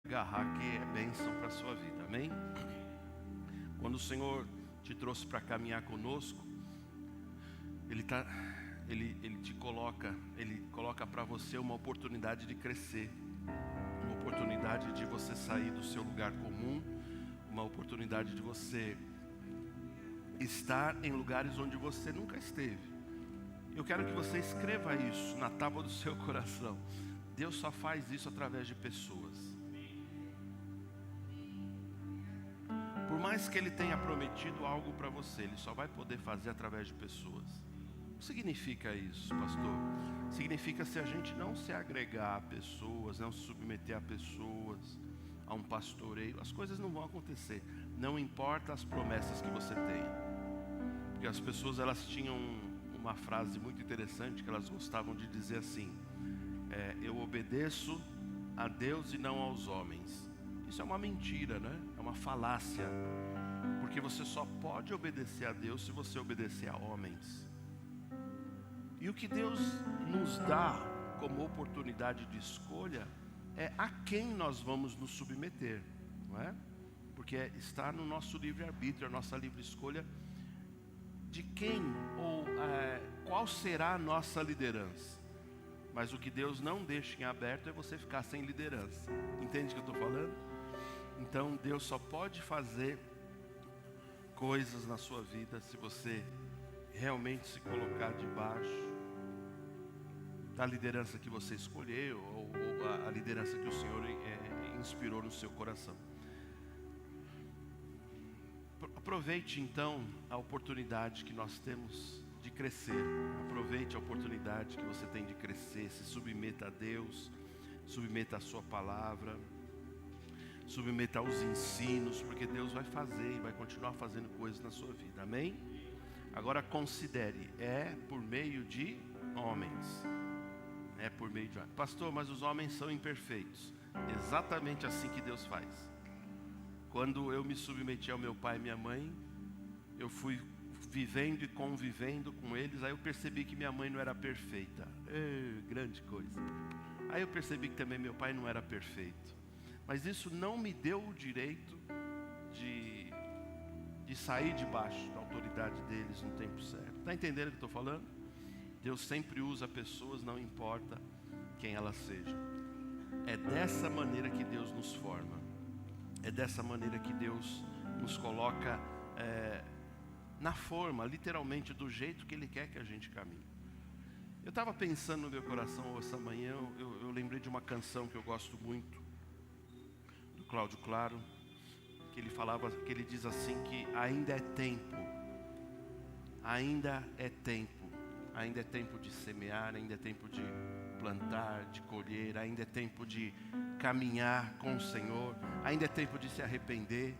agarrar que é bênção para a sua vida, amém? Quando o Senhor te trouxe para caminhar conosco, Ele coloca para você uma oportunidade de crescer, uma oportunidade de você sair do seu lugar comum, uma oportunidade de você estar em lugares onde você nunca esteve. Eu quero que você escreva isso na tábua do seu coração. Deus só faz isso através de pessoas. Por mais que Ele tenha prometido algo para você, Ele só vai poder fazer através de pessoas. O que significa isso, pastor? Significa se a gente não se agregar a pessoas, não se submeter a pessoas, a um pastoreio, as coisas não vão acontecer. Não importa as promessas que você tenha. Porque as pessoas, elas tinham uma frase muito interessante que elas gostavam de dizer assim: eu obedeço a Deus e não aos homens. Isso é uma mentira, né? É uma falácia. Porque você só pode obedecer a Deus se você obedecer a homens. E o que Deus nos dá como oportunidade de escolha é a quem nós vamos nos submeter, não é? Porque está no nosso livre-arbítrio, a nossa livre escolha de quem ou qual será a nossa liderança. Mas o que Deus não deixa em aberto é você ficar sem liderança. Entende o que eu estou falando? Então Deus só pode fazer coisas na sua vida se você realmente se colocar debaixo da liderança que você escolheu ou a liderança que o Senhor inspirou no seu coração. Aproveite então a oportunidade que nós temos de crescer. Aproveite a oportunidade que você tem de crescer. Se submeta a Deus, submeta a sua palavra, submeta aos ensinos, porque Deus vai fazer e vai continuar fazendo coisas na sua vida, amém? Agora considere, é por meio de homens. É por meio de homens. Pastor, mas os homens são imperfeitos. Exatamente assim que Deus faz. Quando eu me submeti ao meu pai e minha mãe, eu fui vivendo e convivendo com eles, aí eu percebi que minha mãe não era perfeita. Grande coisa. Aí eu percebi que também meu pai não era perfeito. Mas isso não me deu o direito de sair debaixo da autoridade deles no tempo certo. Está entendendo o que eu estou falando? Deus sempre usa pessoas, não importa quem elas sejam. É dessa maneira que Deus nos forma. É dessa maneira que Deus nos coloca na forma, literalmente, do jeito que Ele quer que a gente caminhe. Eu estava pensando no meu coração essa manhã, eu lembrei de uma canção que eu gosto muito, do Cláudio Claro, que ele diz assim que ainda é tempo, ainda é tempo, ainda é tempo de semear, ainda é tempo de plantar, de colher, ainda é tempo de caminhar com o Senhor, ainda é tempo de se arrepender,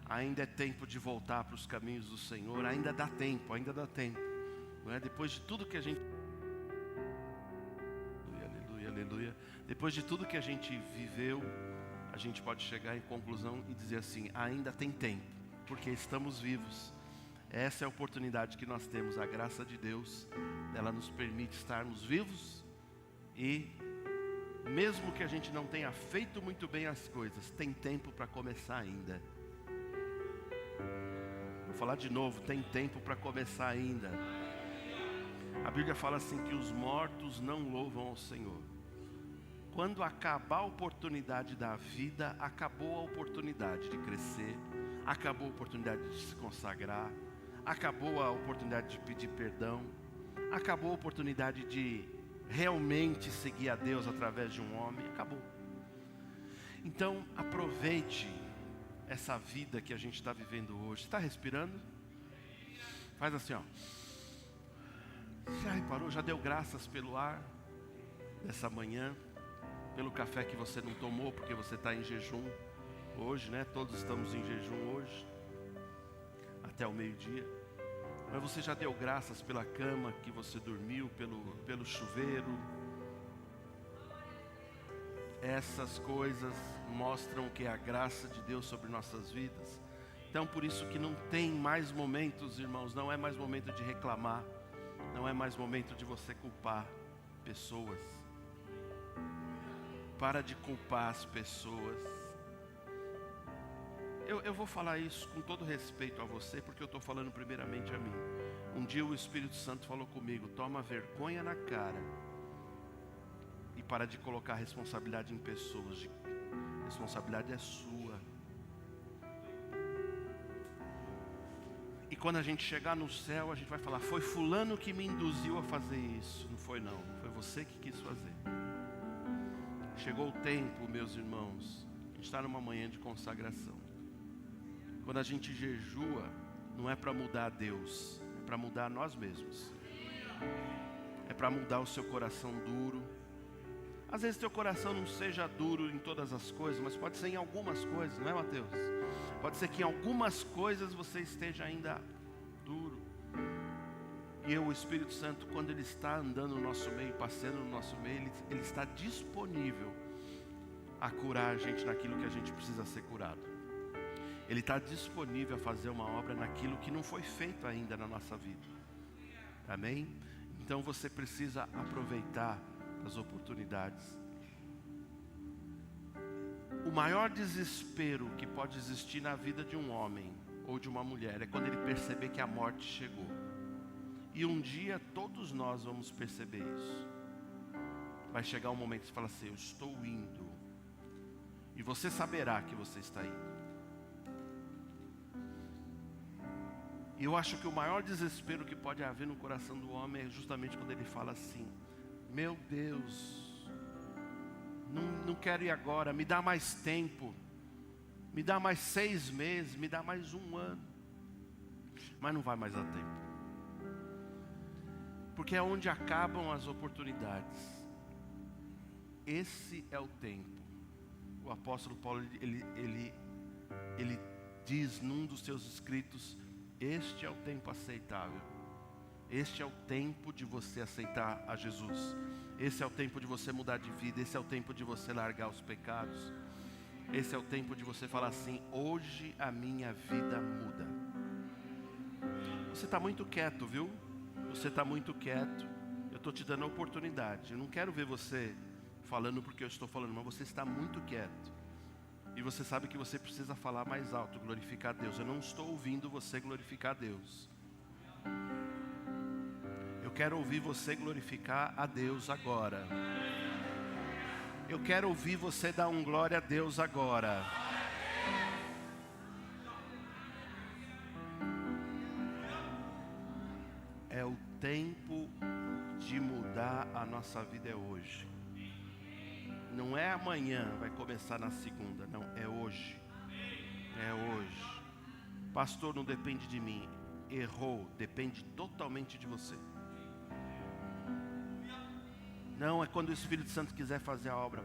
ainda é tempo de voltar para os caminhos do Senhor, ainda dá tempo, não é? Depois de tudo que a gente, aleluia, aleluia, depois de tudo que a gente viveu, a gente pode chegar em conclusão e dizer assim: ainda tem tempo, porque estamos vivos. Essa é a oportunidade que nós temos, a graça de Deus, ela nos permite estarmos vivos e mesmo que a gente não tenha feito muito bem as coisas, tem tempo para começar ainda. Vou falar de novo, tem tempo para começar ainda. A Bíblia fala assim que os mortos não louvam ao Senhor. Quando acabar a oportunidade da vida, acabou a oportunidade de crescer, acabou a oportunidade de se consagrar, acabou a oportunidade de pedir perdão, acabou a oportunidade de realmente seguir a Deus através de um homem, acabou. Então aproveite essa vida que a gente está vivendo hoje. Está respirando? Faz assim, ó. Já reparou? Já deu graças pelo ar dessa manhã, pelo café que você não tomou porque você está em jejum hoje, né? Todos estamos em jejum hoje, até o meio-dia. Mas você já deu graças pela cama que você dormiu, pelo chuveiro. Essas coisas mostram que é a graça de Deus sobre nossas vidas. Então por isso que não tem mais momentos, irmãos, não é mais momento de reclamar, não é mais momento de você culpar pessoas. Para de culpar as pessoas. Eu vou falar isso com todo respeito a você, porque eu estou falando primeiramente a mim. Um dia o Espírito Santo falou comigo: toma vergonha na cara e para de colocar a responsabilidade em pessoas. A responsabilidade é sua. E quando a gente chegar no céu, a gente vai falar: foi fulano que me induziu a fazer isso. Não foi não, foi você que quis fazer. Chegou o tempo, meus irmãos, a gente está numa manhã de consagração. Quando a gente jejua, não é para mudar Deus, é para mudar nós mesmos. É para mudar o seu coração duro. Às vezes teu coração não seja duro em todas as coisas, mas pode ser em algumas coisas, não é, Mateus? Pode ser que em algumas coisas você esteja ainda duro. E o Espírito Santo, quando Ele está andando no nosso meio, passeando no nosso meio, Ele está disponível a curar a gente naquilo que a gente precisa ser curado. Ele está disponível a fazer uma obra naquilo que não foi feito ainda na nossa vida. Amém? Então você precisa aproveitar as oportunidades. O maior desespero que pode existir na vida de um homem ou de uma mulher é quando ele perceber que a morte chegou. E um dia todos nós vamos perceber isso. Vai chegar um momento que você fala assim: eu estou indo. E você saberá que você está indo. E eu acho que o maior desespero que pode haver no coração do homem é justamente quando ele fala assim: meu Deus, não quero ir agora, me dá mais tempo, me dá mais 6 meses, me dá mais 1 ano. Mas não vai mais dar tempo. Porque é onde acabam as oportunidades. Esse é o tempo. O apóstolo Paulo, ele diz num dos seus escritos: este é o tempo aceitável. Este é o tempo de você aceitar a Jesus. Esse é o tempo de você mudar de vida. Esse é o tempo de você largar os pecados. Esse é o tempo de você falar assim: hoje a minha vida muda. Você está muito quieto, viu? Você está muito quieto. Eu estou te dando a oportunidade. Eu não quero ver você falando porque eu estou falando, mas você está muito quieto. E você sabe que você precisa falar mais alto, glorificar a Deus. Eu não estou ouvindo você glorificar a Deus. Eu quero ouvir você glorificar a Deus agora. Eu quero ouvir você dar um glória a Deus agora. É o tempo de mudar a nossa vida, é hoje. Não é amanhã, vai começar na segunda. Não, é hoje. É hoje. Pastor, não depende de mim. Errou, depende totalmente de você. Não, é quando o Espírito Santo quiser fazer a obra.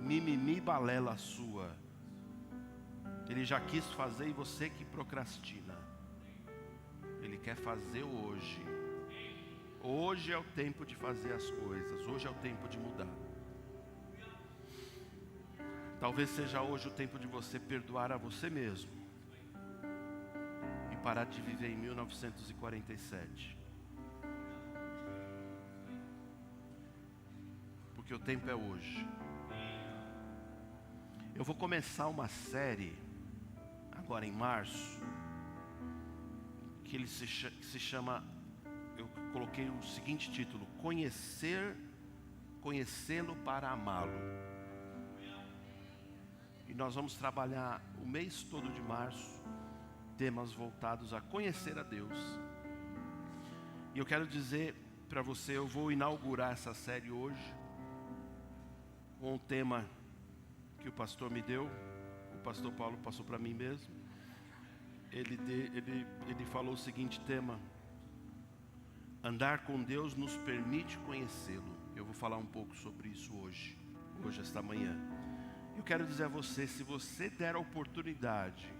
Mimimi balela sua. Ele já quis fazer e você que procrastina. Ele quer fazer hoje. Hoje é o tempo de fazer as coisas. Hoje é o tempo de mudar. Talvez seja hoje o tempo de você perdoar a você mesmo e parar de viver em 1947. Porque o tempo é hoje. Eu vou começar uma série agora em março que ele se chama, eu coloquei o seguinte título: Conhecê-lo para amá-lo. E nós vamos trabalhar o mês todo de março, temas voltados a conhecer a Deus. E eu quero dizer para você, eu vou inaugurar essa série hoje, com o tema que o pastor me deu, o pastor Paulo passou para mim mesmo. Ele falou o seguinte tema: andar com Deus nos permite conhecê-lo. Eu vou falar um pouco sobre isso hoje, esta manhã. Eu quero dizer a você, se você der a oportunidade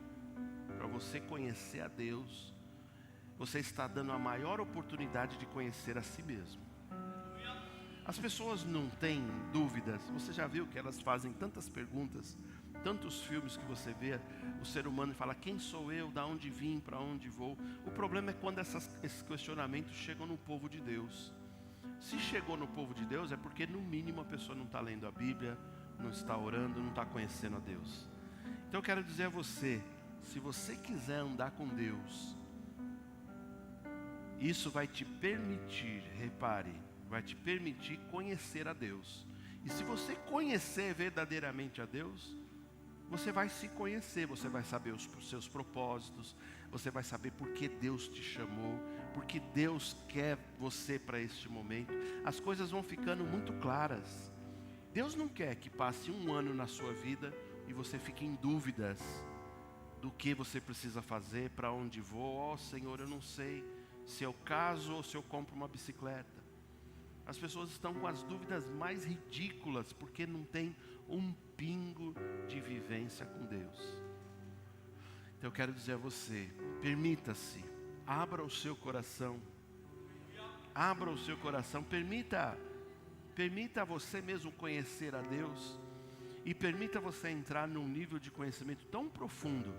para você conhecer a Deus, você está dando a maior oportunidade de conhecer a si mesmo. As pessoas não têm dúvidas. Você já viu que elas fazem tantas perguntas, tantos filmes que você vê, o ser humano fala: quem sou eu, da onde vim, para onde vou? O problema é quando esses questionamentos chegam no povo de Deus. Se chegou no povo de Deus é porque no mínimo a pessoa não está lendo a Bíblia, não está orando, não está conhecendo a Deus. Então eu quero dizer a você, se você quiser andar com Deus, isso vai te permitir, repare, vai te permitir conhecer a Deus. E se você conhecer verdadeiramente a Deus, você vai se conhecer, você vai saber os seus propósitos, você vai saber por que Deus te chamou, por que Deus quer você para este momento. As coisas vão ficando muito claras. Deus não quer que passe um ano na sua vida e você fique em dúvidas do que você precisa fazer, para onde vou. Senhor, eu não sei se eu caso ou se eu compro uma bicicleta. As pessoas estão com as dúvidas mais ridículas, porque não tem um pingo de vivência com Deus. Então eu quero dizer a você, permita-se, abra o seu coração, permita você mesmo conhecer a Deus, e permita você entrar num nível de conhecimento tão profundo,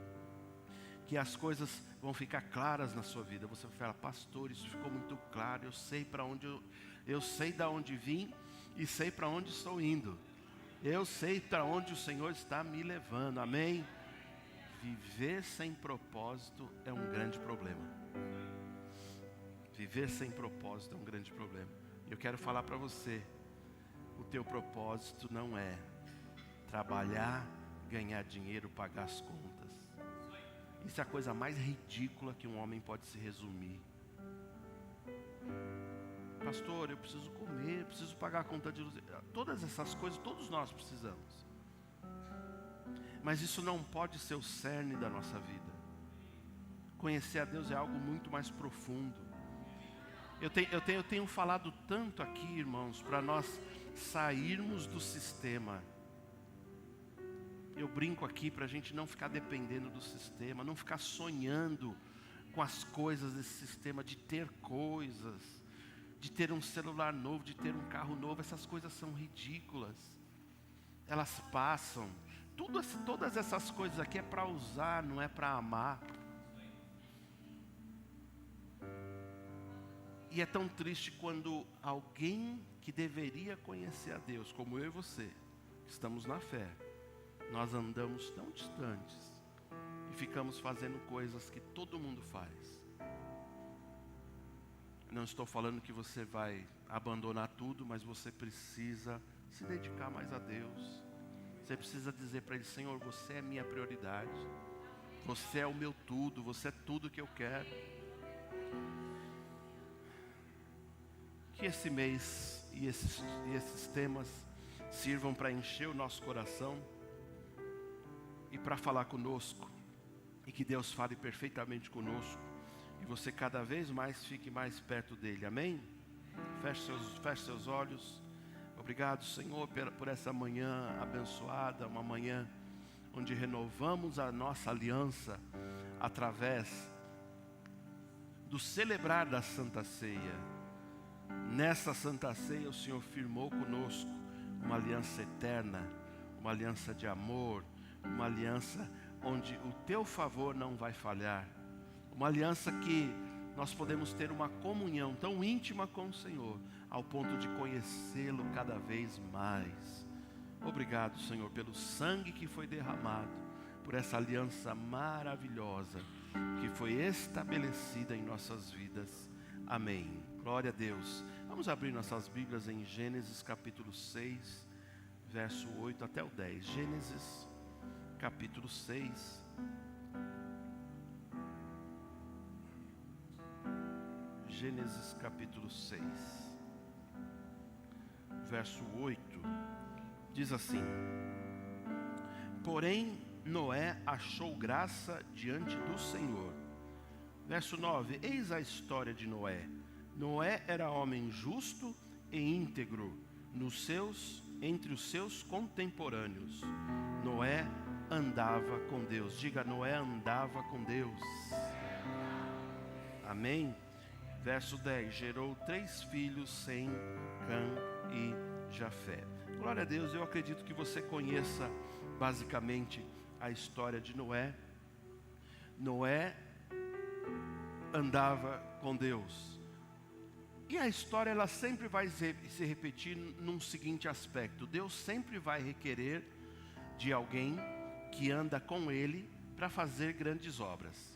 que as coisas vão ficar claras na sua vida. Você vai falar: pastor, isso ficou muito claro, eu sei para onde eu sei de onde vim e sei para onde estou indo. Eu sei para onde o Senhor está me levando. Amém? Viver sem propósito é um grande problema. Viver sem propósito é um grande problema. Eu quero falar para você, o teu propósito não é trabalhar, ganhar dinheiro, pagar as contas. Isso é a coisa mais ridícula que um homem pode se resumir. Pastor, eu preciso comer, eu preciso pagar a conta de luz. Todas essas coisas, todos nós precisamos. Mas isso não pode ser o cerne da nossa vida. Conhecer a Deus é algo muito mais profundo. Eu tenho falado tanto aqui, irmãos, para nós sairmos do sistema. Eu brinco aqui para a gente não ficar dependendo do sistema, não ficar sonhando com as coisas desse sistema, de ter coisas, de ter um celular novo, de ter um carro novo. Essas coisas são ridículas. Elas passam. Todas essas coisas aqui é para usar, não é para amar. E é tão triste quando alguém que deveria conhecer a Deus, como eu e você, que estamos na fé, nós andamos tão distantes e ficamos fazendo coisas que todo mundo faz. Não estou falando que você vai abandonar tudo, mas você precisa se dedicar mais a Deus. Você precisa dizer para Ele: Senhor, você é minha prioridade. Você é o meu tudo, você é tudo que eu quero. Que esse mês e esses temas sirvam para encher o nosso coração e para falar conosco, e que Deus fale perfeitamente conosco, e você cada vez mais fique mais perto dEle. Amém? Feche seus olhos. Obrigado, Senhor, por essa manhã abençoada, uma manhã onde renovamos a nossa aliança através do celebrar da Santa Ceia. Nessa Santa Ceia o Senhor firmou conosco uma aliança eterna, uma aliança de amor, uma aliança onde o teu favor não vai falhar, uma aliança que nós podemos ter uma comunhão tão íntima com o Senhor, ao ponto de conhecê-lo cada vez mais. Obrigado, Senhor, pelo sangue que foi derramado, por essa aliança maravilhosa que foi estabelecida em nossas vidas. Amém. Glória a Deus. Vamos abrir nossas Bíblias em Gênesis capítulo 6, verso 8 até o 10. Gênesis capítulo 6. Gênesis capítulo 6, verso 8, diz assim: porém Noé achou graça diante do Senhor. Verso 9, eis a história de Noé. Noé era homem justo e íntegro entre os seus contemporâneos. Noé andava com Deus. Diga: Noé andava com Deus. Amém? Verso 10, gerou 3 filhos, Sem, Cã e Jafé. Glória a Deus. Eu acredito que você conheça basicamente a história de Noé. Noé andava com Deus. E a história ela sempre vai se repetir num seguinte aspecto: Deus sempre vai requerer de alguém que anda com Ele para fazer grandes obras.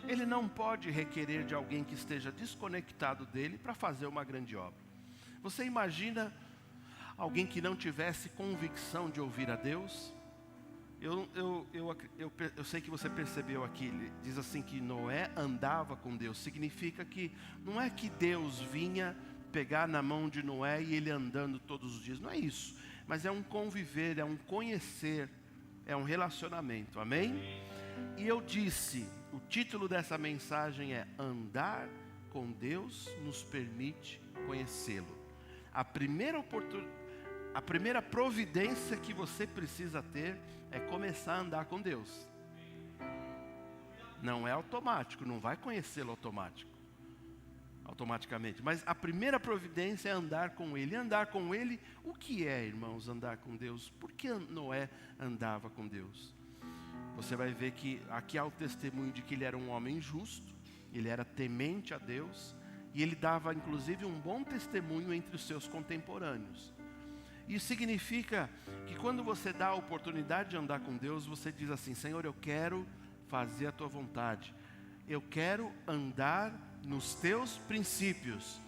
Ele não pode requerer de alguém que esteja desconectado dele para fazer uma grande obra. Você imagina alguém que não tivesse convicção de ouvir a Deus? Eu sei que você percebeu aqui, ele diz assim que Noé andava com Deus. Significa que não é que Deus vinha pegar na mão de Noé e ele andando todos os dias. Não é isso, mas é um conviver, é um conhecer, é um relacionamento, amém? E eu disse, o título dessa mensagem é: andar com Deus nos permite conhecê-lo. A primeira providência que você precisa ter é começar a andar com Deus. Não é automático, não vai conhecê-lo automaticamente. Mas a primeira providência é andar com Ele. E andar com Ele, o que é, irmãos, andar com Deus? Por que Noé andava com Deus? Você vai ver que aqui há o testemunho de que ele era um homem justo, ele era temente a Deus, e ele dava inclusive um bom testemunho entre os seus contemporâneos. Isso significa que quando você dá a oportunidade de andar com Deus, você diz assim: Senhor, eu quero fazer a Tua vontade. Eu quero andar nos Teus princípios.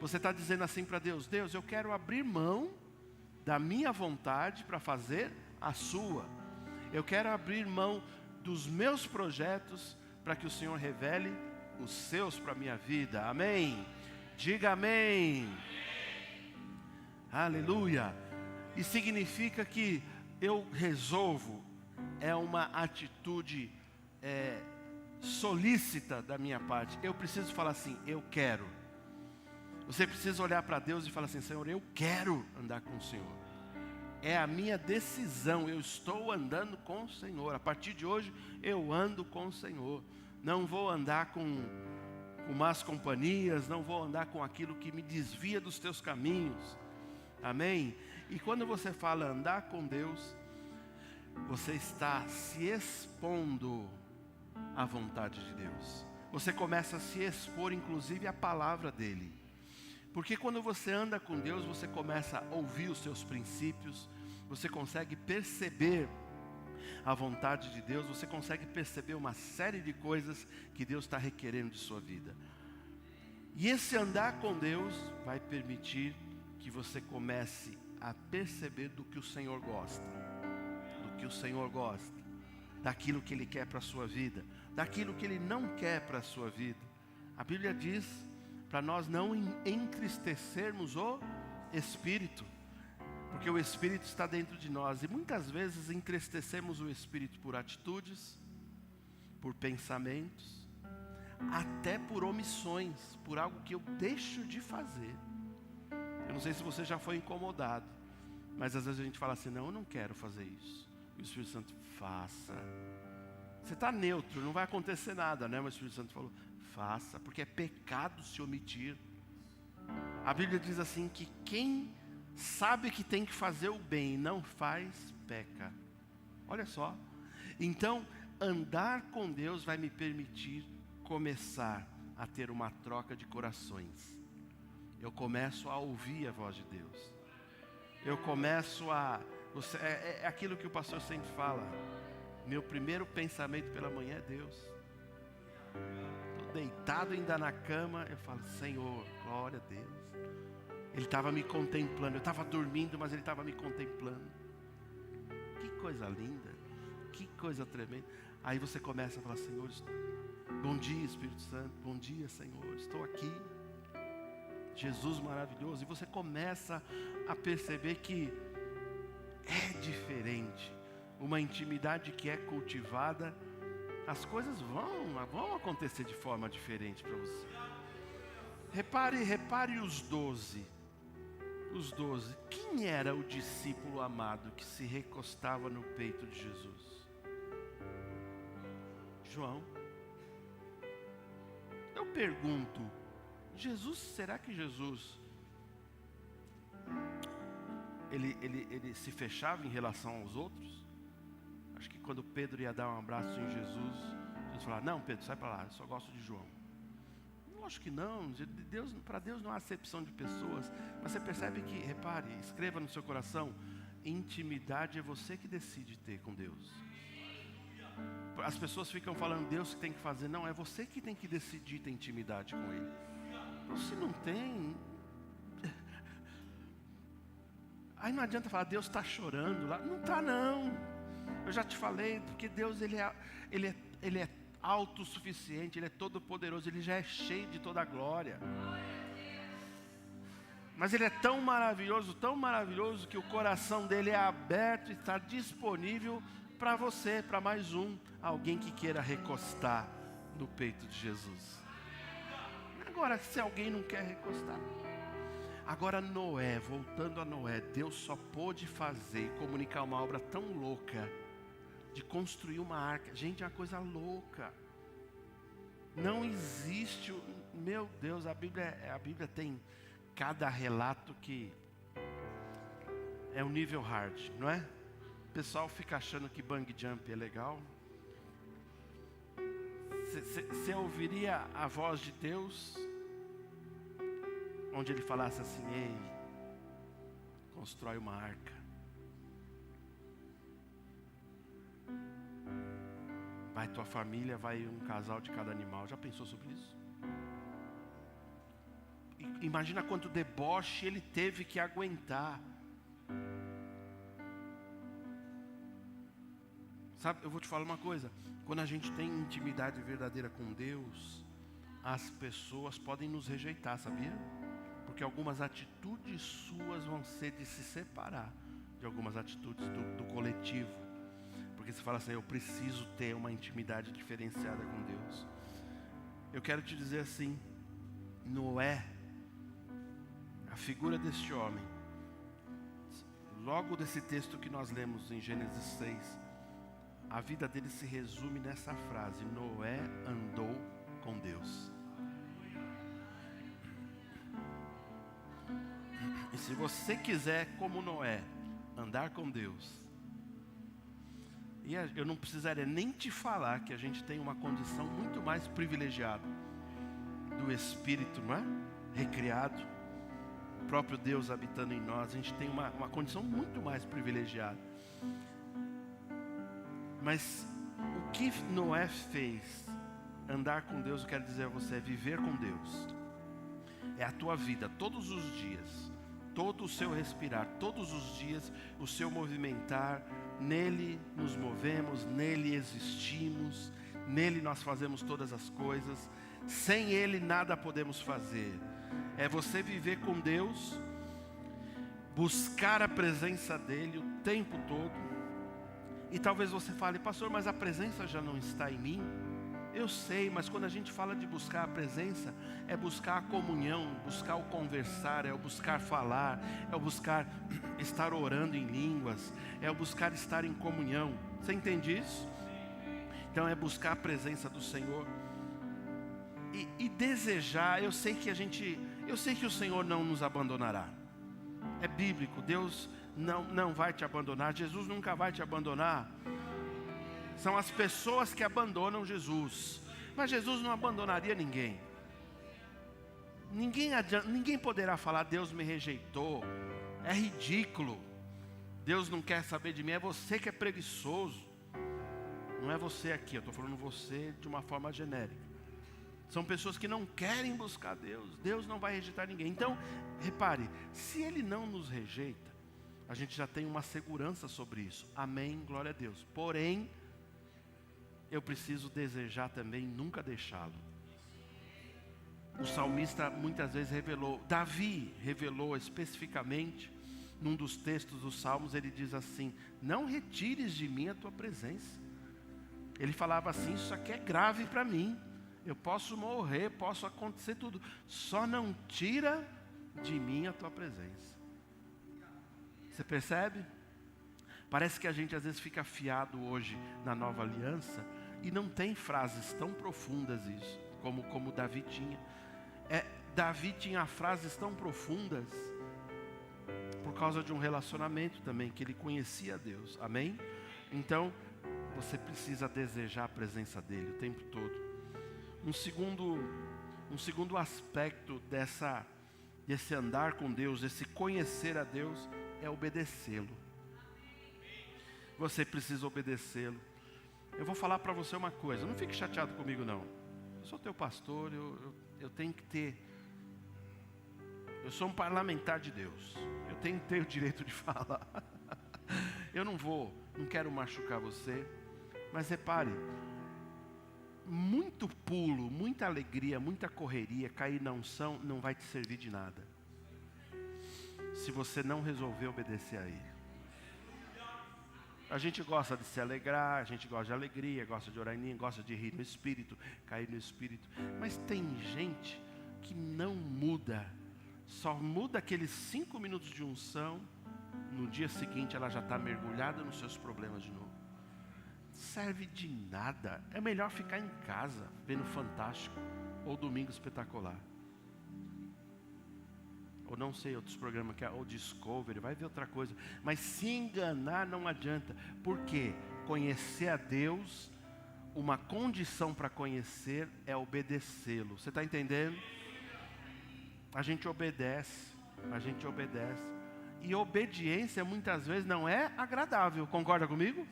Você está dizendo assim para Deus: Deus, eu quero abrir mão da minha vontade para fazer a Sua. Eu quero abrir mão dos meus projetos para que o Senhor revele os Seus para a minha vida. Amém? Diga amém. Aleluia. E significa que eu resolvo, é uma atitude solícita da minha parte. Eu preciso falar assim: eu quero. Você precisa olhar para Deus e falar assim: Senhor, eu quero andar com o Senhor. É a minha decisão, eu estou andando com o Senhor. A partir de hoje eu ando com o Senhor. Não vou andar com más companhias, não vou andar com aquilo que me desvia dos teus caminhos. Amém? E quando você fala andar com Deus, você está se expondo à vontade de Deus. Você começa a se expor inclusive à palavra dEle. Porque quando você anda com Deus, você começa a ouvir os seus princípios, você consegue perceber a vontade de Deus, você consegue perceber uma série de coisas que Deus está requerendo de sua vida. E esse andar com Deus vai permitir que você comece a perceber do que o Senhor gosta, daquilo que Ele quer para a sua vida, daquilo que Ele não quer para a sua vida. A Bíblia diz para nós não entristecermos o Espírito, porque o Espírito está dentro de nós, e muitas vezes entristecemos o Espírito por atitudes, por pensamentos, até por omissões, por algo que eu deixo de fazer. Eu não sei se você já foi incomodado, mas às vezes a gente fala assim: não, eu não quero fazer isso. E o Espírito Santo: faça. Você está neutro, não vai acontecer nada, né? Mas o Espírito Santo falou: faça, porque é pecado se omitir. A Bíblia diz assim que quem sabe que tem que fazer o bem e não faz, peca. Olha só. Então, andar com Deus vai me permitir começar a ter uma troca de corações. Eu começo a ouvir a voz de Deus. Eu começo a... É aquilo que o pastor sempre fala. Meu primeiro pensamento pela manhã é Deus. Estou deitado ainda na cama, eu falo: Senhor, glória a Deus. Ele estava me contemplando. Eu estava dormindo, mas Ele estava me contemplando. Que coisa linda. Que coisa tremenda. Aí você começa a falar: Senhor, bom dia, Espírito Santo. Bom dia, Senhor, estou aqui. Jesus maravilhoso. E você começa a perceber que é diferente. Uma intimidade que é cultivada, as coisas vão acontecer de forma diferente para você. Repare os 12. Os 12. Quem era o discípulo amado que se recostava no peito de Jesus? João. Eu pergunto: Jesus, será que Jesus ele se fechava em relação aos outros? Acho que quando Pedro ia dar um abraço em Jesus, Jesus falava: não, Pedro, sai para lá, eu só gosto de João. Lógico que não. Para Deus não há acepção de pessoas. Mas você percebe que, repare, escreva no seu coração, intimidade é você que decide ter com Deus. As pessoas ficam falando, Deus que tem que fazer. Não, é você que tem que decidir ter intimidade com Ele. Então, se não tem... Aí não adianta falar, Deus está chorando lá. Não está, não. Eu já te falei, porque Deus ele é autossuficiente, Ele é todo poderoso, Ele já é cheio de toda a glória. Mas Ele é tão maravilhoso que o coração dele é aberto e está disponível para você, para mais alguém que queira recostar no peito de Jesus. Agora, se alguém não quer recostar. Agora Noé, voltando a Noé, Deus só pôde fazer e comunicar uma obra tão louca, de construir uma arca. Gente, é uma coisa louca. Não existe, meu Deus, a Bíblia tem cada relato que é um nível hard, não é? O pessoal fica achando que bang jump é legal. Você ouviria a voz de Deus, onde Ele falasse assim, ei, constrói uma arca. Vai tua família, vai um casal de cada animal. Já pensou sobre isso? Imagina quanto deboche ele teve que aguentar. Sabe, eu vou te falar uma coisa. Quando a gente tem intimidade verdadeira com Deus, as pessoas podem nos rejeitar, sabia? Porque algumas atitudes suas vão ser de se separar de algumas atitudes do coletivo. Porque você fala assim, eu preciso ter uma intimidade diferenciada com Deus. Eu quero te dizer assim, Noé, a figura deste homem, logo desse texto que nós lemos em Gênesis 6, a vida dele se resume nessa frase, Noé andou com Deus. E se você quiser, como Noé, andar com Deus, e eu não precisaria nem te falar que a gente tem uma condição muito mais privilegiada do Espírito, não é? Recriado, o próprio Deus habitando em nós, a gente tem uma condição muito mais privilegiada. Mas o que Noé fez, andar com Deus, eu quero dizer a você, é viver com Deus. É a tua vida, todos os dias, todo o seu respirar, todos os dias, o seu movimentar, nele nos movemos, nele existimos, nele nós fazemos todas as coisas, sem Ele nada podemos fazer. É você viver com Deus, buscar a presença dEle o tempo todo. E talvez você fale, pastor, mas a presença já não está em mim. Eu sei, mas quando a gente fala de buscar a presença, é buscar a comunhão, buscar o conversar, é o buscar falar, é o buscar estar orando em línguas, é o buscar estar em comunhão. Você entende isso? Então é buscar a presença do Senhor e desejar. Eu sei que o Senhor não nos abandonará. É bíblico, Deus não vai te abandonar, Jesus nunca vai te abandonar. São as pessoas que abandonam Jesus. Mas Jesus não abandonaria ninguém. Ninguém poderá falar, Deus me rejeitou. É ridículo. Deus não quer saber de mim. É você que é preguiçoso. Não é você aqui, eu estou falando você de uma forma genérica. São pessoas que não querem buscar Deus. Deus não vai rejeitar ninguém. Então, repare, se Ele não nos rejeita, a gente já tem uma segurança sobre isso. Amém, glória a Deus. Porém, eu preciso desejar também nunca deixá-lo. O salmista muitas vezes revelou, Davi revelou especificamente, num dos textos dos salmos, ele diz assim, não retires de mim a tua presença. Ele falava assim, isso aqui é grave para mim, eu posso morrer, posso acontecer tudo, só não tira de mim a tua presença. Você percebe? Parece que a gente às vezes fica afiado hoje na nova aliança e não tem frases tão profundas isso, como Davi tinha. Davi tinha frases tão profundas por causa de um relacionamento também, que ele conhecia Deus, amém? Então, você precisa desejar a presença dEle o tempo todo. Um segundo Um segundo aspecto desse andar com Deus, desse conhecer a Deus, é obedecê-lo. Você precisa obedecê-lo. Eu vou falar para você uma coisa, não fique chateado comigo não. Eu sou teu pastor, eu tenho que ter... Eu sou um parlamentar de Deus. Eu tenho que ter o direito de falar. Eu não quero machucar você. Mas repare, muito pulo, muita alegria, muita correria, cair na unção, não vai te servir de nada. Se você não resolver obedecer a Ele. A gente gosta de se alegrar, a gente gosta de alegria, gosta de orar em língua, gosta de rir no Espírito, cair no Espírito. Mas tem gente que não muda. Só muda aqueles 5 minutos de unção. No dia seguinte ela já está mergulhada nos seus problemas de novo. Serve de nada. É melhor ficar em casa vendo Fantástico ou Domingo Espetacular, ou não sei, outros programas, ou Discovery, vai ver outra coisa. Mas se enganar não adianta. Por quê? Conhecer a Deus, uma condição para conhecer é obedecê-lo. Você está entendendo? A gente obedece. E obediência muitas vezes não é agradável. Concorda comigo?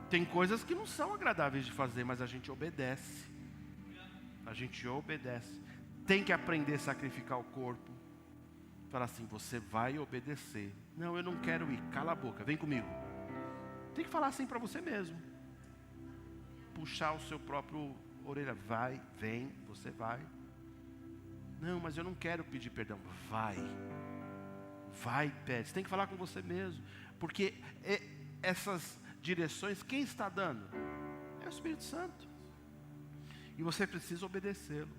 Tem coisas que não são agradáveis de fazer, mas a gente obedece. Tem que aprender a sacrificar o corpo. Fala assim, você vai obedecer. Não, eu não quero ir, cala a boca, vem comigo. Tem que falar assim para você mesmo. Puxar o seu próprio orelha, vai, vem, você vai. Não, mas eu não quero pedir perdão. Vai, pede. Você tem que falar com você mesmo. Porque essas direções, quem está dando? É o Espírito Santo. E você precisa obedecê-lo.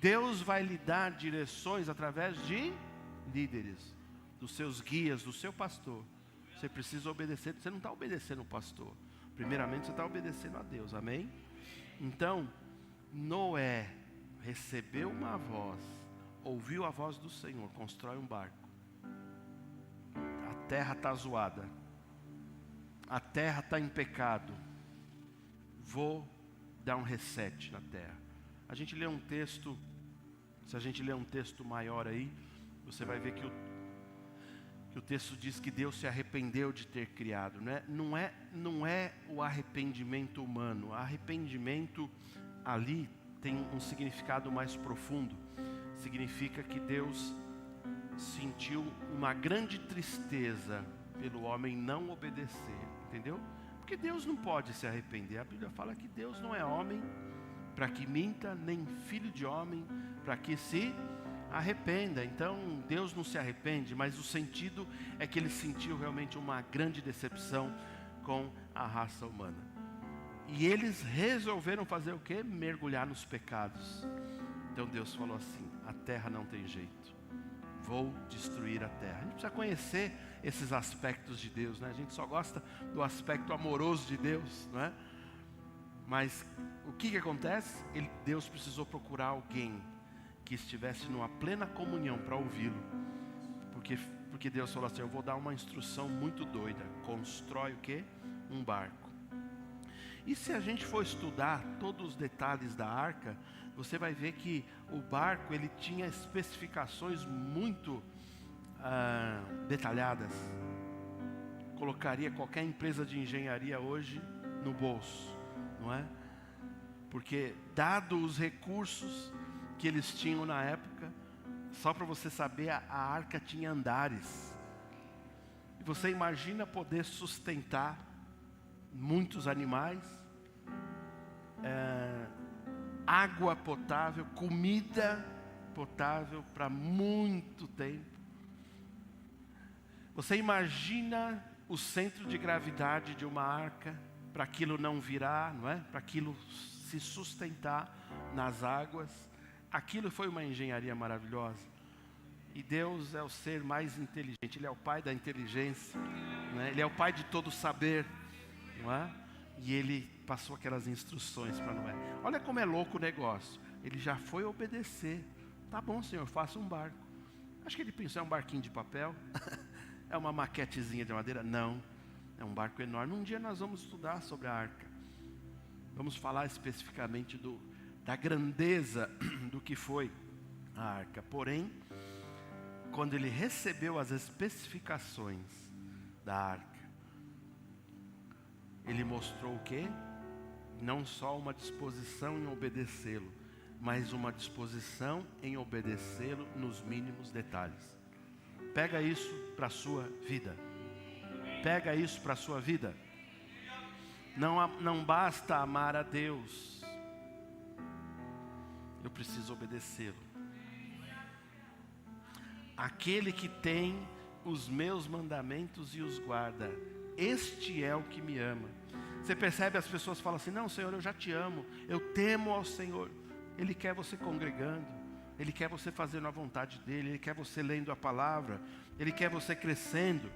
Deus vai lhe dar direções através de líderes, dos seus guias, do seu pastor. Você precisa obedecer. Você não está obedecendo o pastor. Primeiramente você está obedecendo a Deus, amém? Então, Noé recebeu uma voz, ouviu a voz do Senhor, constrói um barco. A terra está zoada, a terra está em pecado, vou dar um reset na terra. A gente lê um texto, se a gente ler um texto maior aí, você vai ver que o texto diz que Deus se arrependeu de ter criado, né? Não é o arrependimento humano. O arrependimento ali tem um significado mais profundo. Significa que Deus sentiu uma grande tristeza pelo homem não obedecer, entendeu? Porque Deus não pode se arrepender. A Bíblia fala que Deus não é homem para que minta, nem filho de homem para que se arrependa. Então Deus não se arrepende, mas o sentido é que ele sentiu realmente uma grande decepção com a raça humana. E eles resolveram fazer o quê? Mergulhar nos pecados. Então Deus falou assim, a terra não tem jeito, vou destruir a terra. A gente precisa conhecer esses aspectos de Deus, né? A gente só gosta do aspecto amoroso de Deus, não é? Mas o que acontece? Deus precisou procurar alguém que estivesse numa plena comunhão para ouvi-lo. Porque Deus falou assim, eu vou dar uma instrução muito doida. Constrói o quê? Um barco. E se a gente for estudar todos os detalhes da arca, você vai ver que o barco ele tinha especificações muito detalhadas. Colocaria qualquer empresa de engenharia hoje no bolso, não é? Porque dado os recursos que eles tinham na época, só para você saber, a arca tinha andares. E você imagina poder sustentar muitos animais, água potável, comida potável para muito tempo. Você imagina o centro de gravidade de uma arca, para aquilo não virar, não é? Para aquilo se sustentar nas águas. Aquilo foi uma engenharia maravilhosa. E Deus é o ser mais inteligente. Ele é o pai da inteligência, né? Ele é o pai de todo saber, não é? E ele passou aquelas instruções para Noé. Olha como é louco o negócio. Ele já foi obedecer. Tá bom, Senhor, faça um barco. Acho que ele pensou, é um barquinho de papel? É uma maquetezinha de madeira? Não, é um barco enorme. Um dia nós vamos estudar sobre a arca. Vamos falar especificamente da grandeza do que foi a arca. Porém, quando ele recebeu as especificações da arca, ele mostrou o quê? Não só uma disposição em obedecê-lo, mas uma disposição em obedecê-lo nos mínimos detalhes. Pega isso para a sua vida. Pega isso para a sua vida. Não basta amar a Deus. Eu preciso obedecê-lo. Aquele que tem os meus mandamentos e os guarda, este é o que me ama. Você percebe, as pessoas falam assim: não, Senhor, eu já te amo, eu temo ao Senhor. Ele quer você congregando, Ele quer você fazendo a vontade dEle, Ele quer você lendo a palavra, Ele quer você crescendo.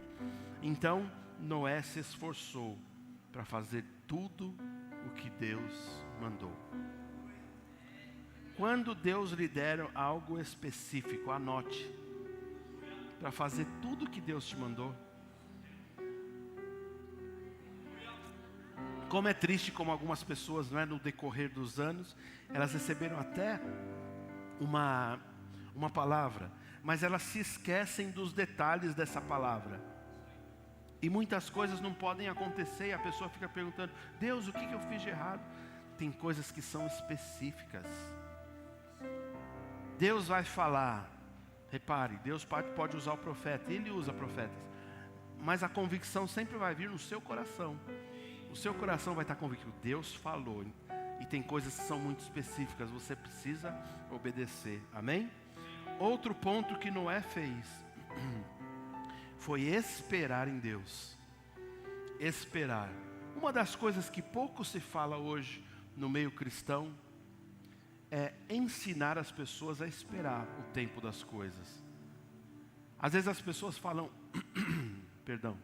Então, Noé se esforçou para fazer tudo o que Deus mandou. Quando Deus lhe der algo específico, anote, para fazer tudo o que Deus te mandou. Como é triste como algumas pessoas, não é, no decorrer dos anos, elas receberam até uma palavra, mas elas se esquecem dos detalhes dessa palavra. E muitas coisas não podem acontecer e a pessoa fica perguntando: Deus, o que eu fiz de errado? Tem coisas que são específicas. Deus vai falar, repare, Deus pode usar o profeta, Ele usa profetas, mas a convicção sempre vai vir no seu coração. O seu coração vai estar convicto, Deus falou, e tem coisas que são muito específicas, você precisa obedecer, amém? Outro ponto que Noé fez foi esperar em Deus. Esperar. Uma das coisas que pouco se fala hoje no meio cristão é ensinar as pessoas a esperar o tempo das coisas. Às vezes as pessoas falam, perdão,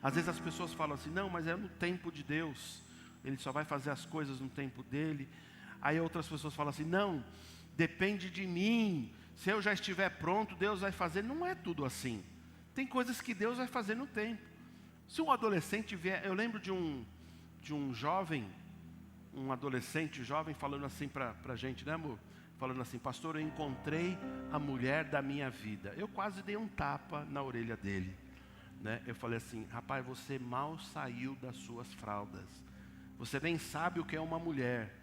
às vezes as pessoas falam assim: não, mas é no tempo de Deus, Ele só vai fazer as coisas no tempo dEle. Aí outras pessoas falam assim: não, depende de mim, se eu já estiver pronto, Deus vai fazer. Não é tudo assim. Tem coisas que Deus vai fazer no tempo. Se um adolescente vier, eu lembro de um jovem, um adolescente jovem falando assim para a gente, né, amor? Falando assim: pastor, eu encontrei a mulher da minha vida. Eu quase dei um tapa na orelha dele, né? Eu falei assim: rapaz, você mal saiu das suas fraldas, você nem sabe o que é uma mulher,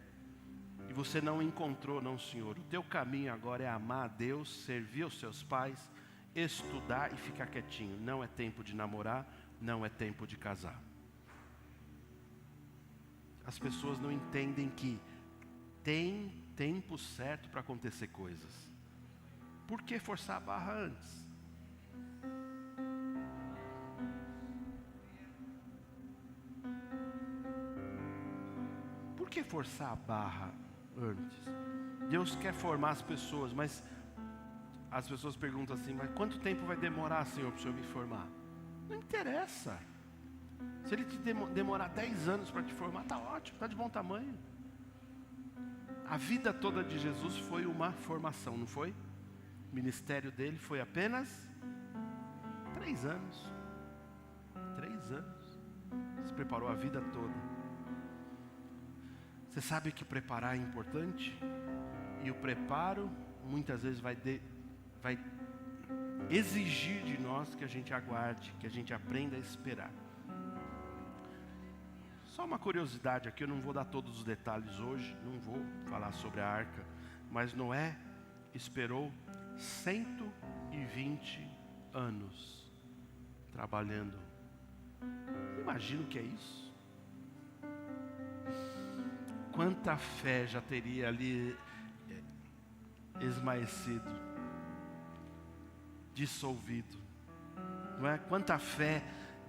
e você não encontrou, não, senhor. O teu caminho agora é amar a Deus, servir aos seus pais, estudar e ficar quietinho. Não é tempo de namorar, não é tempo de casar. As pessoas não entendem que tem tempo certo para acontecer coisas. Por que forçar a barra antes? Por que forçar a barra antes? Deus quer formar as pessoas, mas as pessoas perguntam assim: mas quanto tempo vai demorar, Senhor, para o Senhor me formar? Não interessa. Se Ele te demorar 10 anos para te formar, está ótimo, está de bom tamanho. A vida toda de Jesus foi uma formação, não foi? O ministério dele foi apenas 3 anos. 3 anos. Se preparou a vida toda. Você sabe que preparar é importante? E o preparo muitas vezes vai exigir de nós que a gente aguarde, que a gente aprenda a esperar. Só uma curiosidade aqui, eu não vou dar todos os detalhes hoje, não vou falar sobre a arca, mas Noé esperou 120 anos trabalhando. Imagina o que é isso? Quanta fé já teria ali esmaecido, dissolvido, não é? Quanta fé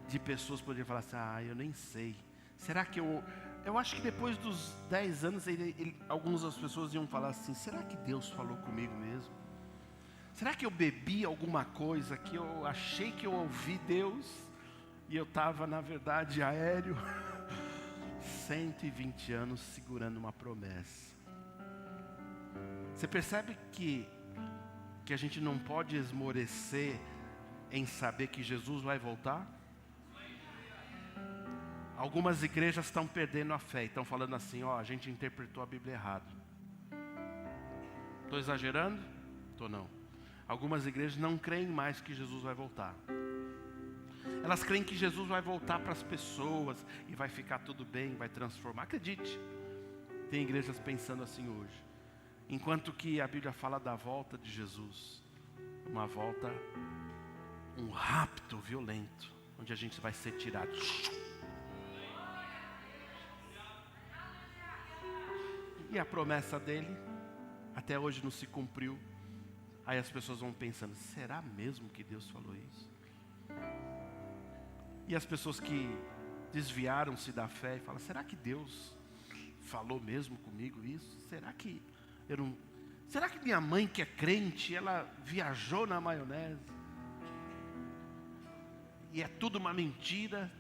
de pessoas poderiam falar assim: ah, eu nem sei. Será que eu acho que depois dos 10 anos, algumas das pessoas iam falar assim: será que Deus falou comigo mesmo? Será que eu bebi alguma coisa que eu achei que eu ouvi Deus e eu estava, na verdade, aéreo? 120 anos segurando uma promessa. Você percebe que a gente não pode esmorecer em saber que Jesus vai voltar? Algumas igrejas estão perdendo a fé e estão falando assim, ó, a gente interpretou a Bíblia errado. Estou exagerando? Estou não. Algumas igrejas não creem mais que Jesus vai voltar. Elas creem que Jesus vai voltar para as pessoas e vai ficar tudo bem, vai transformar. Acredite, tem igrejas pensando assim hoje. Enquanto que a Bíblia fala da volta de Jesus, uma volta, um rapto violento, onde a gente vai ser tirado. E a promessa dele, até hoje não se cumpriu. Aí as pessoas vão pensando, será mesmo que Deus falou isso? E as pessoas que desviaram-se da fé e falam, será que Deus falou mesmo comigo isso? Será que minha mãe que é crente, ela viajou na maionese? E é tudo uma mentira?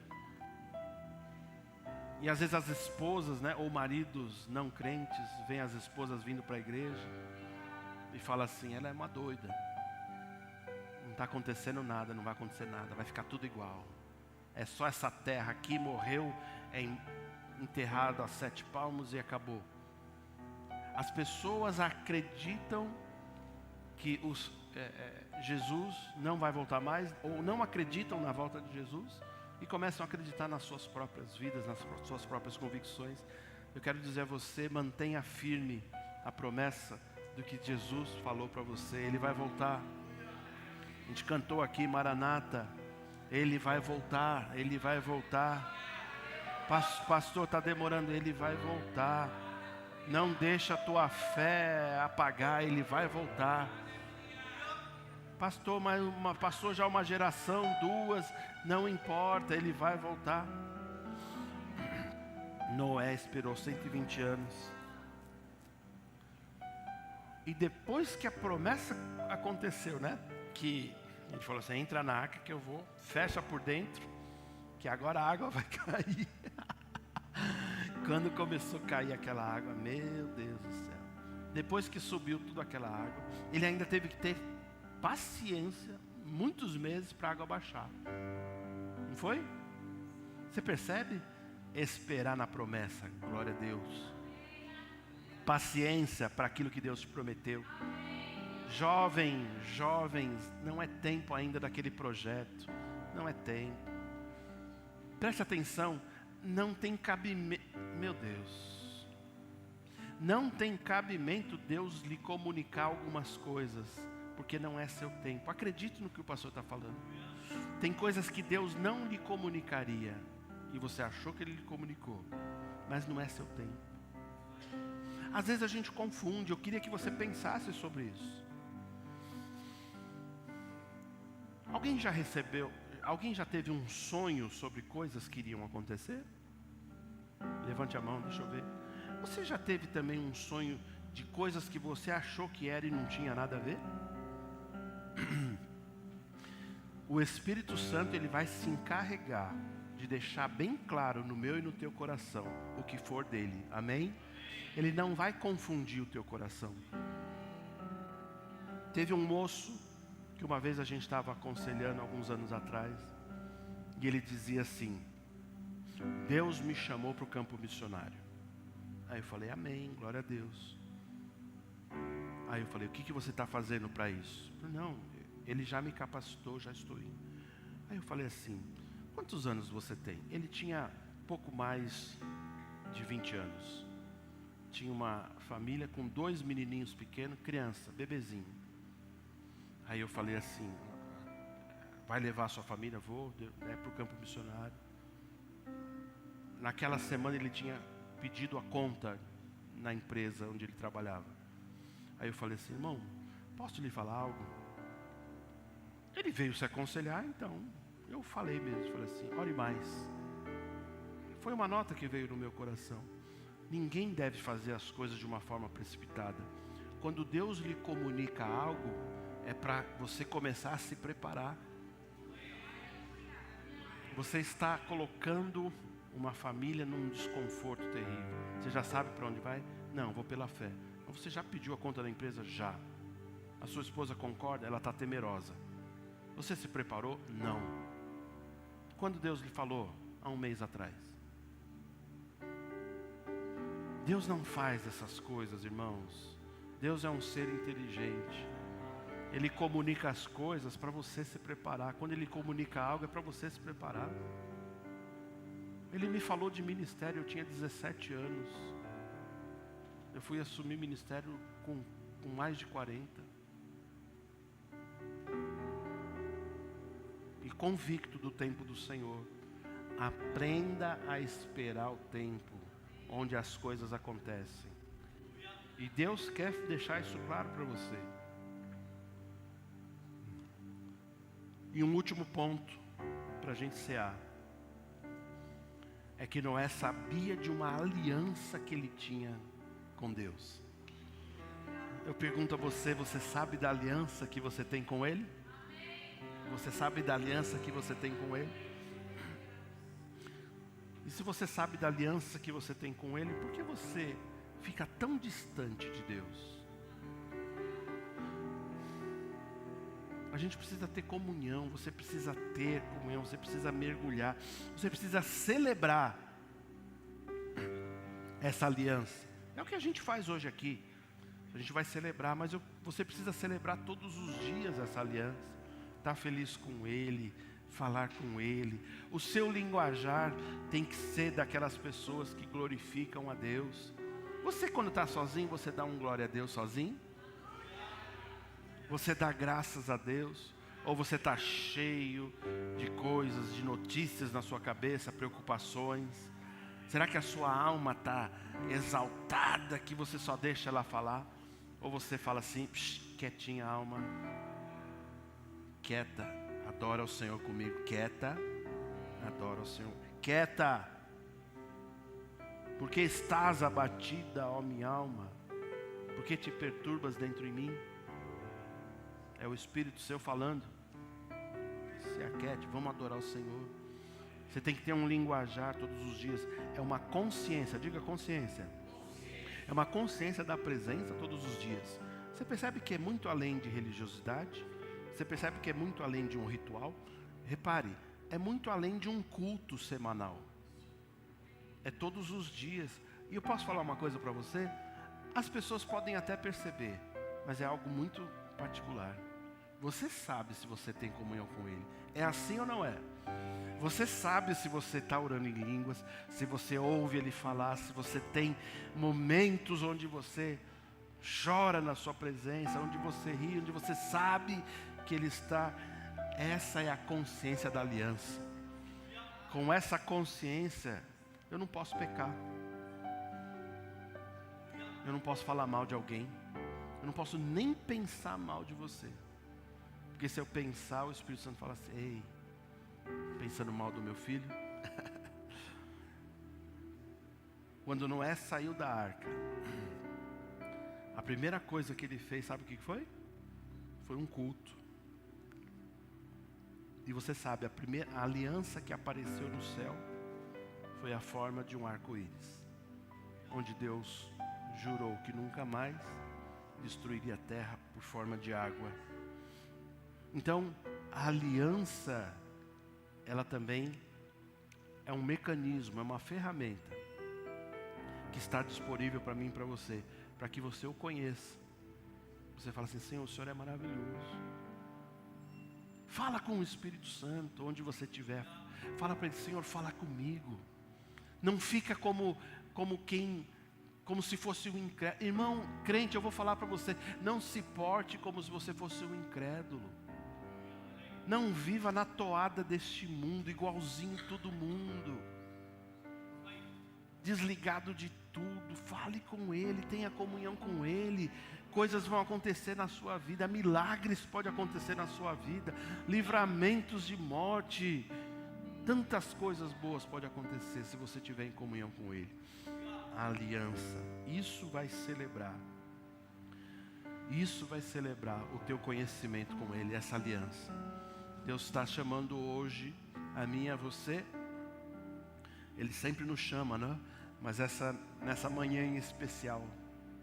E às vezes as esposas, né, ou maridos não crentes, veem as esposas vindo para a igreja e falam assim, ela é uma doida. Não está acontecendo nada, não vai acontecer nada, vai ficar tudo igual. É só essa terra aqui, morreu, é enterrado a 7 palmos e acabou. As pessoas acreditam que Jesus não vai voltar mais, ou não acreditam na volta de Jesus, e começam a acreditar nas suas próprias vidas, nas suas próprias convicções. Eu quero dizer a você, mantenha firme a promessa do que Jesus falou para você. Ele vai voltar. A gente cantou aqui, Maranata. Ele vai voltar, Ele vai voltar. Pastor, está demorando, Ele vai voltar. Não deixa a tua fé apagar, Ele vai voltar. Pastor, mas passou já uma geração, 2, não importa, Ele vai voltar. Noé esperou 120 anos. E depois que a promessa aconteceu, né? Que ele falou assim, entra na arca que eu vou, fecha por dentro, que agora a água vai cair. Quando começou a cair aquela água, meu Deus do céu. Depois que subiu tudo aquela água, ele ainda teve que ter paciência, muitos meses para a água baixar. Não foi? Você percebe? Esperar na promessa, glória a Deus. Paciência para aquilo que Deus te prometeu. Jovens, não é tempo ainda daquele projeto. Não é tempo. Preste atenção, não tem cabimento, meu Deus. Não tem cabimento Deus lhe comunicar algumas coisas, porque não é seu tempo. Acredite no que o pastor está falando. Tem coisas que Deus não lhe comunicaria, e você achou que Ele lhe comunicou, mas não é seu tempo. Às vezes a gente confunde, eu queria que você pensasse sobre isso. Alguém já teve um sonho sobre coisas que iriam acontecer? Levante a mão, deixa eu ver. Você já teve também um sonho de coisas que você achou que era e não tinha nada a ver? O Espírito Santo, ele vai se encarregar de deixar bem claro no meu e no teu coração o que for dele, amém? Ele não vai confundir o teu coração. Teve um moço que uma vez a gente estava aconselhando alguns anos atrás, e ele dizia assim: Deus me chamou para o campo missionário. Aí eu falei, amém, glória a Deus. Aí eu falei, o que você está fazendo para isso? Ele falou, não, Ele já me capacitou, já estou indo. Aí eu falei assim, quantos anos você tem? Ele tinha pouco mais de 20 anos. Tinha uma família com 2 menininhos pequenos, criança, bebezinho. Aí eu falei assim, vai levar a sua família? Vou, para o campo missionário. Naquela semana ele tinha pedido a conta na empresa onde ele trabalhava. Aí eu falei assim, irmão, posso lhe falar algo? Ele veio se aconselhar, então eu falei mesmo, falei assim, ore mais. Foi uma nota que veio no meu coração. Ninguém deve fazer as coisas de uma forma precipitada. Quando Deus lhe comunica algo, é para você começar a se preparar. Você está colocando uma família num desconforto terrível. Você já sabe para onde vai? Não, vou pela fé. Você já pediu a conta da empresa? Já. A sua esposa concorda? Ela está temerosa. Você se preparou? Não. Quando Deus lhe falou? Há um mês atrás. Deus não faz essas coisas, irmãos. Deus é um ser inteligente. Ele comunica as coisas para você se preparar. Quando Ele comunica algo, é para você se preparar. Ele me falou de ministério, eu tinha 17 anos. Eu fui assumir ministério com mais de 40. E convicto do tempo do Senhor. Aprenda a esperar o tempo onde as coisas acontecem. E Deus quer deixar isso claro para você. E um último ponto para a gente cear. É que Noé sabia de uma aliança que ele tinha com Deus. Eu pergunto a você, você sabe da aliança que você tem com Ele? Você sabe da aliança que você tem com Ele? E se você sabe da aliança que você tem com Ele, por que você fica tão distante de Deus? A gente precisa ter comunhão, você precisa ter comunhão, você precisa mergulhar, você precisa celebrar essa aliança. É o que a gente faz hoje aqui. A gente vai celebrar, mas você precisa celebrar todos os dias essa aliança. Estar feliz com Ele, falar com Ele. O seu linguajar tem que ser daquelas pessoas que glorificam a Deus. Você quando está sozinho, você dá um glória a Deus sozinho? Você dá graças a Deus? Ou você está cheio de coisas, de notícias na sua cabeça, preocupações? Será que a sua alma está exaltada que você só deixa ela falar? Ou você fala assim, quietinha alma, quieta, adora o Senhor comigo, quieta, adora o Senhor, quieta, porque estás abatida, ó minha alma, porque te perturbas dentro de mim? É o Espírito seu falando. Se aquiete, vamos adorar o Senhor. Você tem que ter um linguajar todos os dias. É uma consciência, diga consciência. É uma consciência da presença todos os dias. Você percebe que é muito além de religiosidade? Você percebe que é muito além de um ritual? Repare, é muito além de um culto semanal. É todos os dias. E eu posso falar uma coisa para você? As pessoas podem até perceber, mas é algo muito particular. Você sabe se você tem comunhão com Ele. É assim ou não é? Você sabe se você está orando em línguas, se você ouve Ele falar, se você tem momentos onde você chora na sua presença, onde você ri, onde você sabe que Ele está. Essa é a consciência da aliança. Com essa consciência, eu não posso pecar. Eu não posso falar mal de alguém. Eu não posso nem pensar mal de você. Porque se eu pensar, o Espírito Santo fala assim, ei, pensando mal do meu filho. Quando Noé saiu da arca, a primeira coisa que ele fez, sabe o que foi? Foi um culto. E você sabe, a aliança que apareceu no céu foi a forma de um arco-íris, onde Deus jurou que nunca mais destruiria a terra por forma de água. Então, a aliança, ela também é um mecanismo, é uma ferramenta que está disponível para mim e para você, para que você o conheça. Você fala assim, Senhor, o Senhor é maravilhoso. Fala com o Espírito Santo, onde você estiver. Fala para Ele, Senhor, fala comigo. Não fica como se fosse um incrédulo. Irmão, crente, eu vou falar para você, não se porte como se você fosse um incrédulo. Não viva na toada deste mundo, igualzinho todo mundo. Desligado de tudo, fale com Ele, tenha comunhão com Ele. Coisas vão acontecer na sua vida, milagres podem acontecer na sua vida, livramentos de morte. Tantas coisas boas podem acontecer se você estiver em comunhão com Ele. A aliança, isso vai celebrar. Isso vai celebrar o teu conhecimento com Ele, essa aliança. Deus está chamando hoje a mim e a você. Ele sempre nos chama, né? Mas nessa manhã em especial,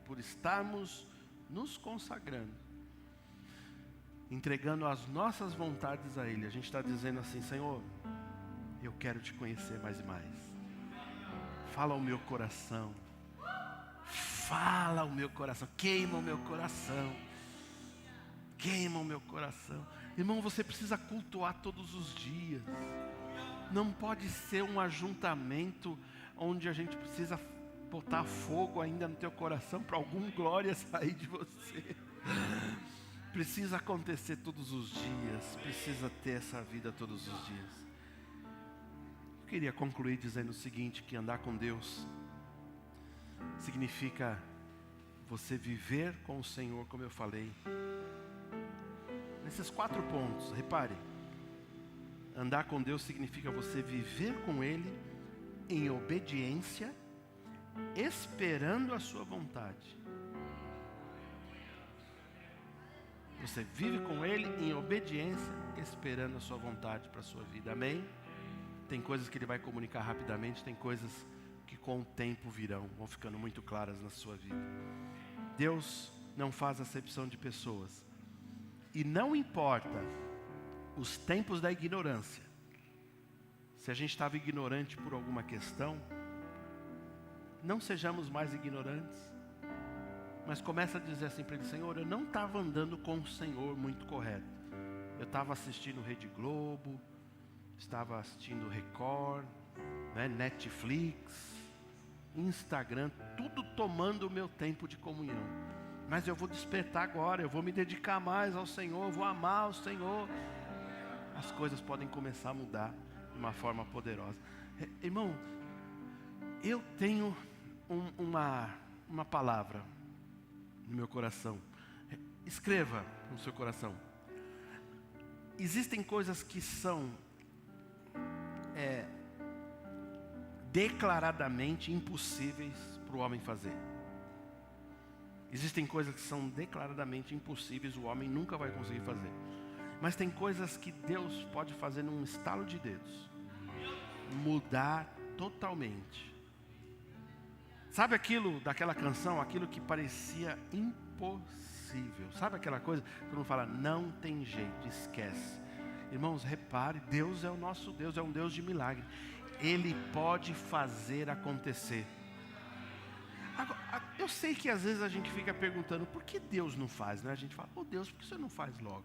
por estarmos nos consagrando, entregando as nossas vontades a Ele, a gente está dizendo assim, Senhor, eu quero te conhecer mais e mais. Fala ao meu coração, fala o meu coração, queima o meu coração. Queima o meu coração. Irmão, você precisa cultuar todos os dias. Não pode ser um ajuntamento onde a gente precisa botar fogo ainda no teu coração para algum glória sair de você. Precisa acontecer todos os dias. Precisa ter essa vida todos os dias. Eu queria concluir dizendo o seguinte, que andar com Deus significa você viver com o Senhor, como eu falei. Nesses 4 pontos, repare. Andar com Deus significa você viver com Ele em obediência, esperando a sua vontade. Você vive com Ele em obediência, esperando a sua vontade para a sua vida. Amém? Tem coisas que Ele vai comunicar rapidamente, tem coisas que com o tempo virão, vão ficando muito claras na sua vida. Deus não faz acepção de pessoas. E não importa os tempos da ignorância. Se a gente estava ignorante por alguma questão, não sejamos mais ignorantes. Mas começa a dizer assim para ele: Senhor, eu não estava andando com o Senhor muito correto. Eu estava assistindo Rede Globo, estava assistindo Record, Netflix, Instagram, tudo tomando o meu tempo de comunhão. Mas eu vou despertar agora, eu vou me dedicar mais ao Senhor, eu vou amar o Senhor. As coisas podem começar a mudar de uma forma poderosa. Irmão, eu tenho uma palavra no meu coração. Escreva no seu coração. Existem coisas que são declaradamente impossíveis para o homem fazer. Existem coisas que são declaradamente impossíveis, o homem nunca vai conseguir fazer. Mas tem coisas que Deus pode fazer num estalo de dedos. Mudar totalmente. Sabe aquilo daquela canção, aquilo que parecia impossível? Sabe aquela coisa que todo mundo fala, não tem jeito, esquece. Irmãos, repare, Deus é o nosso Deus, é um Deus de milagre. Ele pode fazer acontecer. Agora, eu sei que às vezes a gente fica perguntando, por que Deus não faz, né? A gente fala, Deus, por que você não faz logo?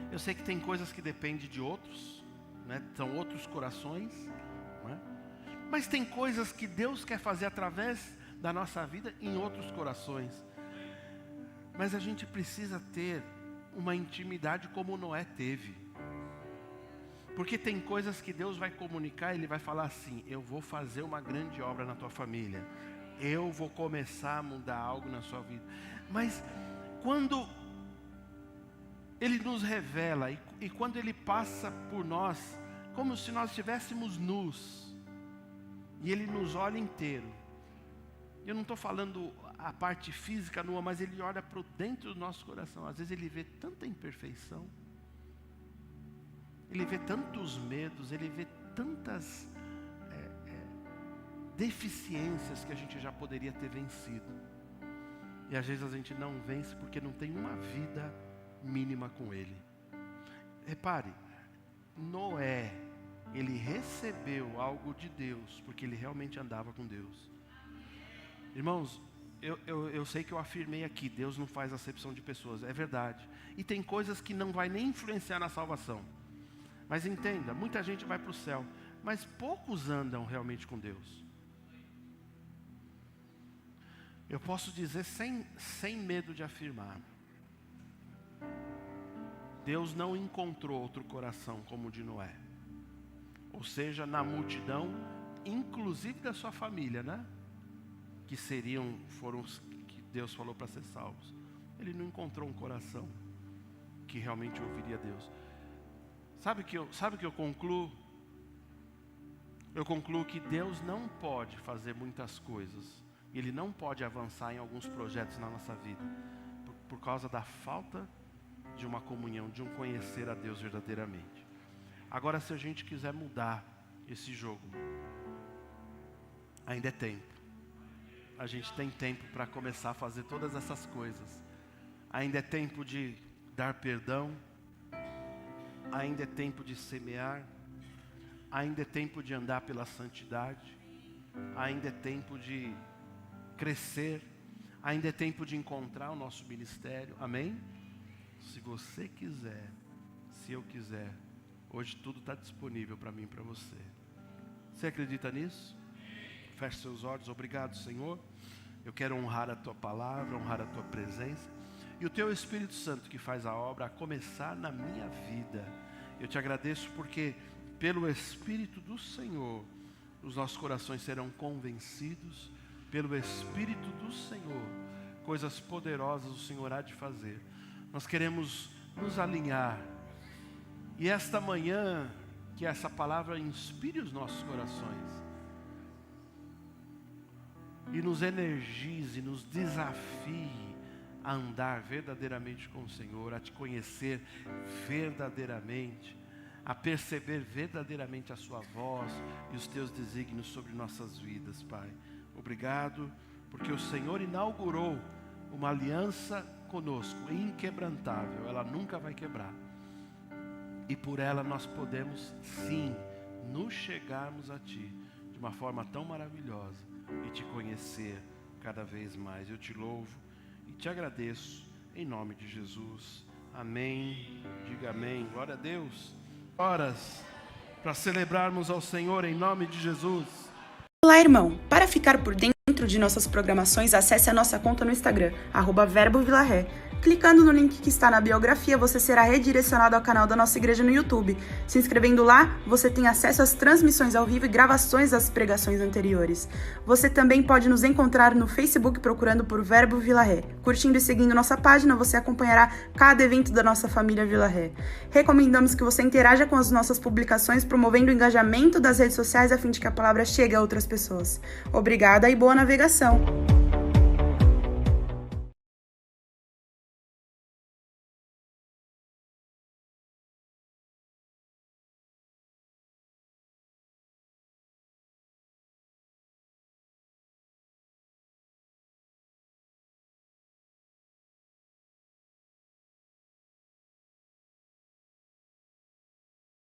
Eu sei que tem coisas que dependem de outros, né? São outros corações, não é? Mas tem coisas que Deus quer fazer através da nossa vida em outros corações. Mas a gente precisa ter uma intimidade como Noé teve. Porque tem coisas que Deus vai comunicar, Ele vai falar assim, eu vou fazer uma grande obra na tua família. Eu vou começar a mudar algo na sua vida. Mas quando Ele nos revela e quando Ele passa por nós, como se nós estivéssemos nus, e Ele nos olha inteiro. Eu não estou falando a parte física nua, mas Ele olha para dentro do nosso coração. Às vezes Ele vê tanta imperfeição. Ele vê tantos medos, Ele vê tantas deficiências que a gente já poderia ter vencido. E às vezes a gente não vence porque não tem uma vida mínima com Ele. Repare, Noé, ele recebeu algo de Deus porque ele realmente andava com Deus. Irmãos, eu sei que eu afirmei aqui, Deus não faz acepção de pessoas, é verdade. E tem coisas que não vai nem influenciar na salvação. Mas entenda, muita gente vai para o céu, mas poucos andam realmente com Deus. Eu posso dizer sem medo de afirmar, Deus não encontrou outro coração como o de Noé. Ou seja, na multidão, inclusive da sua família, né? Que foram os que Deus falou para ser salvos. Ele não encontrou um coração que realmente ouviria Deus. Sabe o que eu concluo? Eu concluo que Deus não pode fazer muitas coisas. Ele não pode avançar em alguns projetos na nossa vida. Por causa da falta de uma comunhão, de um conhecer a Deus verdadeiramente. Agora, se a gente quiser mudar esse jogo, ainda é tempo. A gente tem tempo para começar a fazer todas essas coisas. Ainda é tempo de dar perdão. Ainda é tempo de semear. Ainda é tempo de andar pela santidade. Ainda é tempo de crescer. Ainda é tempo de encontrar o nosso ministério. Amém? Se você quiser, se eu quiser, hoje tudo está disponível para mim e para você. Você acredita nisso? Feche seus olhos. Obrigado, Senhor. Eu quero honrar a Tua palavra, honrar a Tua presença. E o Teu Espírito Santo que faz a obra a começar na minha vida. Eu te agradeço porque pelo Espírito do Senhor, os nossos corações serão convencidos. Pelo Espírito do Senhor, coisas poderosas o Senhor há de fazer. Nós queremos nos alinhar. E esta manhã, que essa palavra inspire os nossos corações. E nos energize, nos desafie a andar verdadeiramente com o Senhor, a te conhecer verdadeiramente, a perceber verdadeiramente a sua voz e os teus desígnios sobre nossas vidas, Pai. Obrigado, porque o Senhor inaugurou uma aliança conosco, inquebrantável, ela nunca vai quebrar. E por ela nós podemos, sim, nos chegarmos a Ti de uma forma tão maravilhosa e Te conhecer cada vez mais. Eu Te louvo e Te agradeço, em nome de Jesus. Amém. Diga amém. Glória a Deus. Horas para celebrarmos ao Senhor em nome de Jesus. Olá, irmão. Para ficar por dentro de nossas programações, acesse a nossa conta no Instagram, @verbovilaré. Clicando no link que está na biografia, você será redirecionado ao canal da nossa igreja no YouTube. Se inscrevendo lá, você tem acesso às transmissões ao vivo e gravações das pregações anteriores. Você também pode nos encontrar no Facebook procurando por Verbo Vila Ré. Curtindo e seguindo nossa página, você acompanhará cada evento da nossa família Vila Ré. Recomendamos que você interaja com as nossas publicações, promovendo o engajamento das redes sociais a fim de que a palavra chegue a outras pessoas. Obrigada e boa navegação!